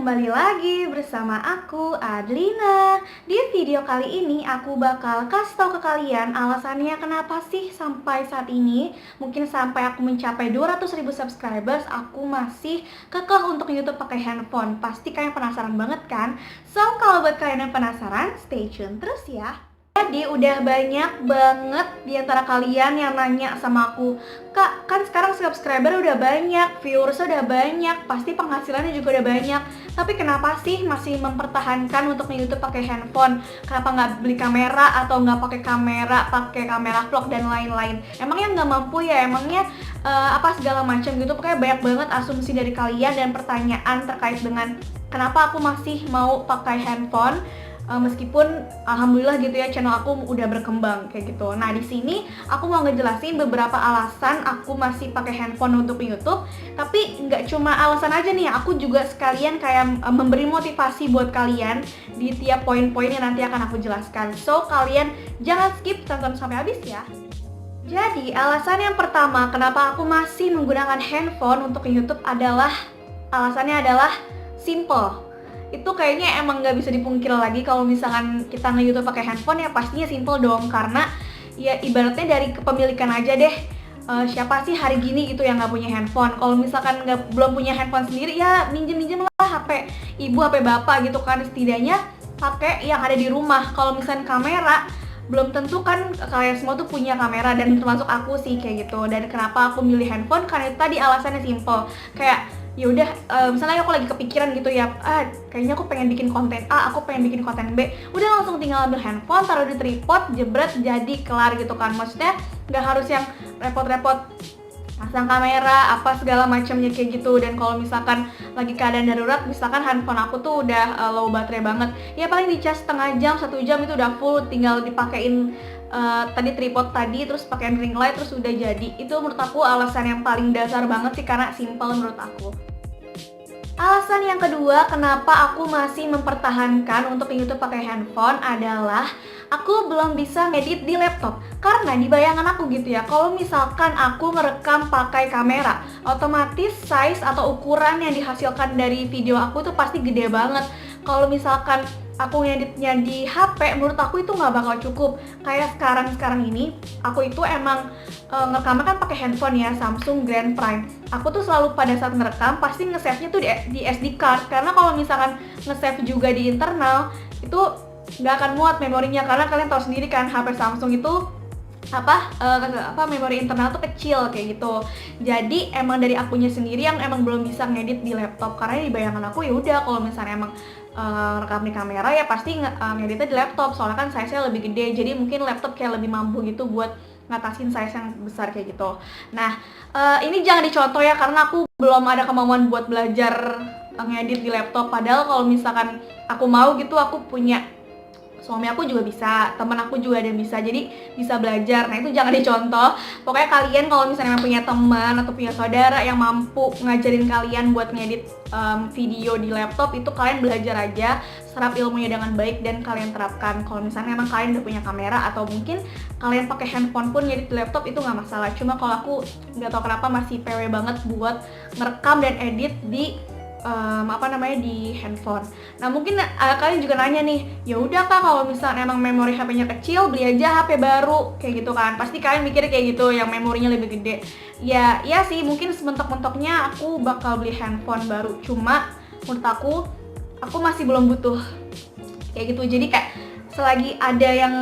kembali lagi bersama aku, Adlina. Di video kali ini aku bakal kasih tau ke kalian alasannya kenapa sih sampai saat ini, mungkin sampai aku mencapai 200.000 subscribers, aku masih kekeh untuk YouTube pakai handphone. Pasti kalian penasaran banget kan? So, kalau buat kalian yang penasaran, stay tune terus ya. Jadi udah banyak banget di antara kalian yang nanya sama aku, "Kak, kan sekarang subscriber udah banyak, viewers udah banyak, pasti penghasilannya juga udah banyak. Tapi kenapa sih masih mempertahankan untuk nge-YouTube pakai handphone? Kenapa nggak beli kamera atau nggak pakai kamera vlog dan lain-lain? Emangnya nggak mampu ya? Emangnya apa segala macam gitu?" Pokoknya banyak banget asumsi dari kalian dan pertanyaan terkait dengan kenapa aku masih mau pakai handphone. Meskipun alhamdulillah gitu ya, channel aku udah berkembang kayak gitu. Nah, di sini aku mau ngejelasin beberapa alasan aku masih pakai handphone untuk YouTube. Tapi nggak cuma alasan aja nih, aku juga sekalian kayak memberi motivasi buat kalian di tiap poin-poin yang nanti akan aku jelaskan. So, kalian jangan skip, tonton sampai habis ya. Jadi, alasan yang pertama kenapa aku masih menggunakan handphone untuk YouTube adalah alasannya adalah simple. Itu kayaknya emang nggak bisa dipungkir lagi kalau misalkan kita nge-YouTube pakai handphone ya pastinya simple dong, karena ya ibaratnya dari kepemilikan aja deh. Siapa sih hari gini gitu yang nggak punya handphone? Kalau misalkan belum punya handphone sendiri ya minjem lah HP ibu, HP bapak gitu kan, setidaknya pakai yang ada di rumah. Kalau misalkan kamera belum tentu kan kalian semua tuh punya kamera, dan termasuk aku sih kayak gitu. Dan kenapa aku milih handphone? Karena itu tadi alasannya simple. Kayak ya udah, misalnya aku lagi kepikiran gitu ya, kayaknya aku pengen bikin konten A, aku pengen bikin konten B, udah langsung tinggal ambil handphone, taruh di tripod, jebret, jadi kelar gitu kan. Maksudnya nggak harus yang repot-repot pasang kamera apa segala macamnya kayak gitu. Dan kalau misalkan lagi keadaan darurat, misalkan handphone aku tuh udah low baterai banget, ya paling dicas setengah jam, 1 jam itu udah full, tinggal dipakein tadi tripod tadi, terus pakein ring light, terus udah jadi. Itu menurut aku alasan yang paling dasar banget sih, karena simple menurut aku. Alasan yang kedua kenapa aku masih mempertahankan untuk YouTube pakai handphone adalah aku belum bisa ngedit di laptop. Karena di bayangan aku gitu ya, kalau misalkan aku ngerekam pakai kamera, otomatis size atau ukuran yang dihasilkan dari video aku tuh pasti gede banget. Kalau misalkan aku ngeditnya di HP, menurut aku itu nggak bakal cukup. Kayak sekarang ini, aku itu emang ngerekamnya kan pakai handphone ya, Samsung Grand Prime. Aku tuh selalu pada saat ngerekam pasti nge-save-nya tuh di SD card, karena kalau misalkan nge-save juga di internal itu nggak akan muat memorinya, karena kalian tahu sendiri kan HP Samsung itu memori internal tuh kecil kayak gitu. Jadi emang dari akunya sendiri yang emang belum bisa ngedit di laptop, karena di bayangan aku ya udah kalau misalnya emang rekam di kamera ya pasti ngeditnya di laptop, soalnya kan size-nya lebih gede, jadi mungkin laptop kayak lebih mampu gitu buat ngatasin size yang besar kayak gitu. Nah, ini jangan dicontoh ya, karena aku belum ada kemampuan buat belajar ngedit di laptop. Padahal kalau misalkan aku mau gitu, aku punya suami aku juga bisa, temen aku juga ada yang bisa, jadi bisa belajar. Nah, itu jangan dicontoh. Pokoknya kalian kalau misalnya punya teman atau punya saudara yang mampu ngajarin kalian buat ngedit video di laptop, itu kalian belajar aja, serap ilmunya dengan baik dan kalian terapkan. Kalau misalnya emang kalian udah punya kamera atau mungkin kalian pakai handphone pun ngedit di laptop, itu nggak masalah. Cuma kalau aku nggak tahu kenapa masih PW banget buat ngerekam dan edit di di handphone. Nah, mungkin kalian juga nanya nih, ya udah Kak, kalau misalnya emang memori HP-nya kecil, beli aja HP baru kayak gitu kan. Pasti kalian mikir kayak gitu, yang memorinya lebih gede. Ya, iya sih, mungkin sementok-mentoknya aku bakal beli handphone baru. Cuma menurut aku masih belum butuh kayak gitu. Jadi kayak selagi ada yang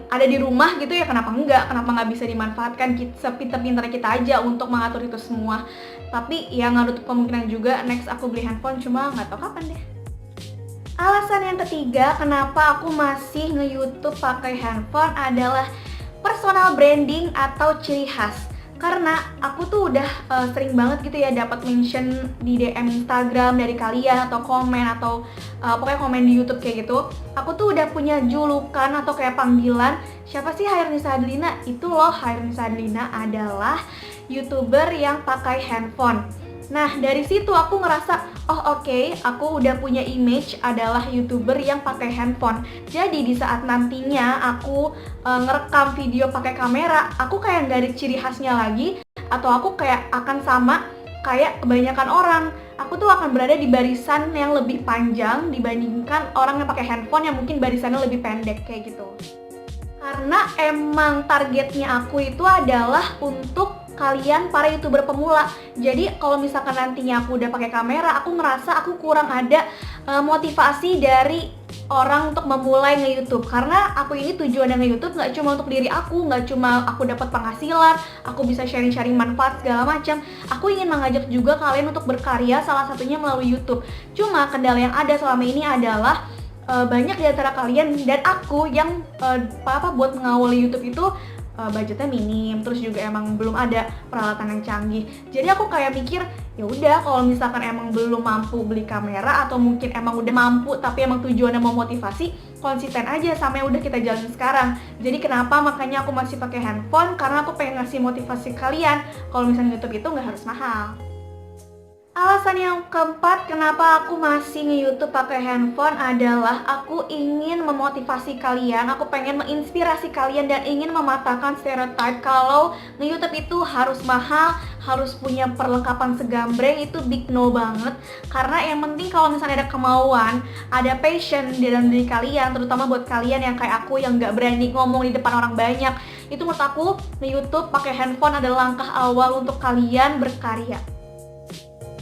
ada di rumah gitu ya, kenapa nggak bisa dimanfaatkan sepintar-pintar kita aja untuk mengatur itu semua. Tapi ya nggak nutup kemungkinan juga next aku beli handphone, cuma nggak tahu kapan deh. Alasan yang ketiga kenapa aku masih nge-YouTube pakai handphone adalah personal branding atau ciri khas. Karena aku tuh udah sering banget gitu ya dapat mention di DM Instagram dari kalian, atau komen, atau pokoknya komen di YouTube kayak gitu. Aku tuh udah punya julukan atau kayak panggilan, siapa sih Hairunisa Adlina? Itu loh, Hairunisa Adlina adalah YouTuber yang pakai handphone. Nah, dari situ aku ngerasa, oh oke, aku udah punya image adalah YouTuber yang pakai handphone. Jadi di saat nantinya aku ngerekam video pakai kamera, aku kayak nggak ada ciri khasnya lagi, atau aku kayak akan sama kayak kebanyakan orang. aku tuh akan berada di barisan yang lebih panjang dibandingkan orang yang pakai handphone yang mungkin barisannya lebih pendek kayak gitu. Karena emang targetnya aku itu adalah untuk kalian para YouTuber pemula. Jadi kalau misalkan nantinya aku udah pakai kamera, aku ngerasa aku kurang ada motivasi dari orang untuk memulai nge-YouTube. Karena aku ini tujuannya nge-YouTube nggak cuma untuk diri aku, nggak cuma aku dapat penghasilan, aku bisa sharing-sharing manfaat segala macam. Aku ingin mengajak juga kalian untuk berkarya, salah satunya melalui YouTube. Cuma kendala yang ada selama ini adalah banyak di antara kalian dan aku yang buat mengawali YouTube itu budgetnya minim, terus juga emang belum ada peralatan yang canggih. Jadi aku kayak mikir, ya udah kalau misalkan emang belum mampu beli kamera atau mungkin emang udah mampu tapi emang tujuannya mau motivasi, konsisten aja sama yang udah kita jalan sekarang. Jadi kenapa makanya aku masih pakai handphone, karena aku pengen ngasih motivasi kalian kalau misalnya YouTube itu nggak harus mahal. Alasan yang keempat kenapa aku masih nge-YouTube pakai handphone adalah aku ingin memotivasi kalian, aku pengen menginspirasi kalian dan ingin mematahkan stereotype kalau nge-YouTube itu harus mahal, harus punya perlengkapan segambreng. Itu big no banget. Karena yang penting kalau misalnya ada kemauan, ada passion di dalam diri kalian, terutama buat kalian yang kayak aku yang gak berani ngomong di depan orang banyak, itu menurut aku nge-YouTube pakai handphone adalah langkah awal untuk kalian berkarya.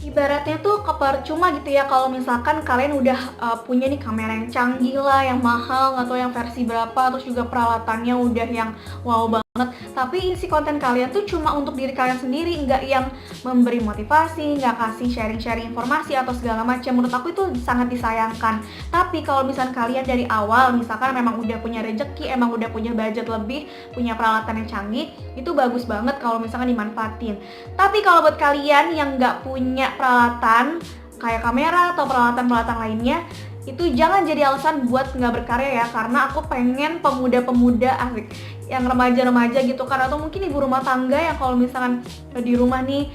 Ibaratnya tuh kepercuma gitu ya kalau misalkan kalian udah punya nih kamera yang canggih lah, yang mahal, atau yang versi berapa, terus juga peralatannya udah yang wow banget, tapi isi konten kalian tuh cuma untuk diri kalian sendiri, nggak yang memberi motivasi, nggak kasih sharing-sharing informasi atau segala macam. Menurut aku itu sangat disayangkan. Tapi kalau misalkan kalian dari awal misalkan memang udah punya rezeki, emang udah punya budget lebih, punya peralatan yang canggih, itu bagus banget kalau misalkan dimanfaatin. Tapi kalau buat kalian yang nggak punya peralatan kayak kamera atau peralatan-peralatan lainnya, itu jangan jadi alasan buat nggak berkarya ya. Karena aku pengen pemuda-pemuda asik yang remaja-remaja gitu kan, atau mungkin ibu rumah tangga yang kalau misalkan di rumah nih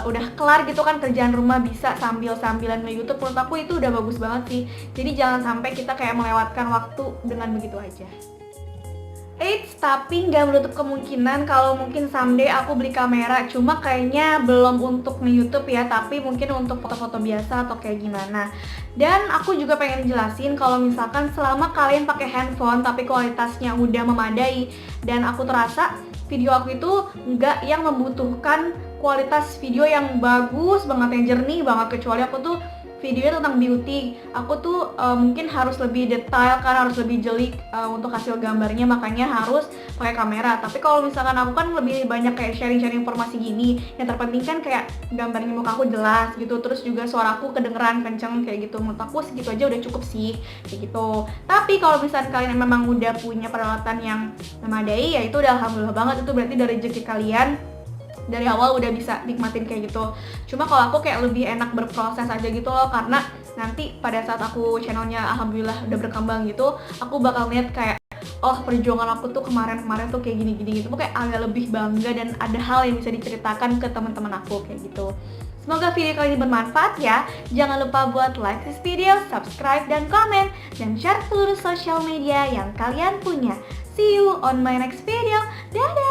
udah kelar gitu kan kerjaan rumah, bisa sambil-sambilan nge-YouTube. Menurut aku itu udah bagus banget sih. Jadi jangan sampai kita kayak melewatkan waktu dengan begitu aja. Eits, tapi nggak menutup kemungkinan kalau mungkin someday aku beli kamera. Cuma kayaknya belum untuk nge-YouTube ya, tapi mungkin untuk foto-foto biasa atau kayak gimana. Dan aku juga pengen jelasin kalau misalkan selama kalian pakai handphone tapi kualitasnya udah memadai, dan aku terasa video aku itu nggak yang membutuhkan kualitas video yang bagus banget, yang jernih banget, kecuali aku tuh videonya tentang beauty. Aku tuh mungkin harus lebih detail karena harus lebih jeli untuk hasil gambarnya, makanya harus pakai kamera. Tapi kalau misalkan aku kan lebih banyak kayak sharing-sharing informasi gini, yang terpenting kan kayak gambarnya muka aku jelas gitu, terus juga suaraku kedengeran kenceng kayak gitu. Menurut aku segitu aja udah cukup sih kayak gitu. Tapi kalau misalkan kalian memang udah punya peralatan yang memadai, ya itu udah alhamdulillah banget. Itu berarti dari rezeki kalian dari awal udah bisa nikmatin kayak gitu. Cuma kalau aku kayak lebih enak berproses aja gitu loh, karena nanti pada saat aku channelnya alhamdulillah udah berkembang gitu, aku bakal lihat kayak, oh perjuangan aku tuh kemarin-kemarin tuh kayak gini-gini gitu. Kayak agak lebih bangga dan ada hal yang bisa diceritakan ke teman-teman aku kayak gitu. Semoga video kali ini bermanfaat ya. Jangan lupa buat like this video, subscribe dan komen, dan share seluruh sosial media yang kalian punya. See you on my next video. Dadah!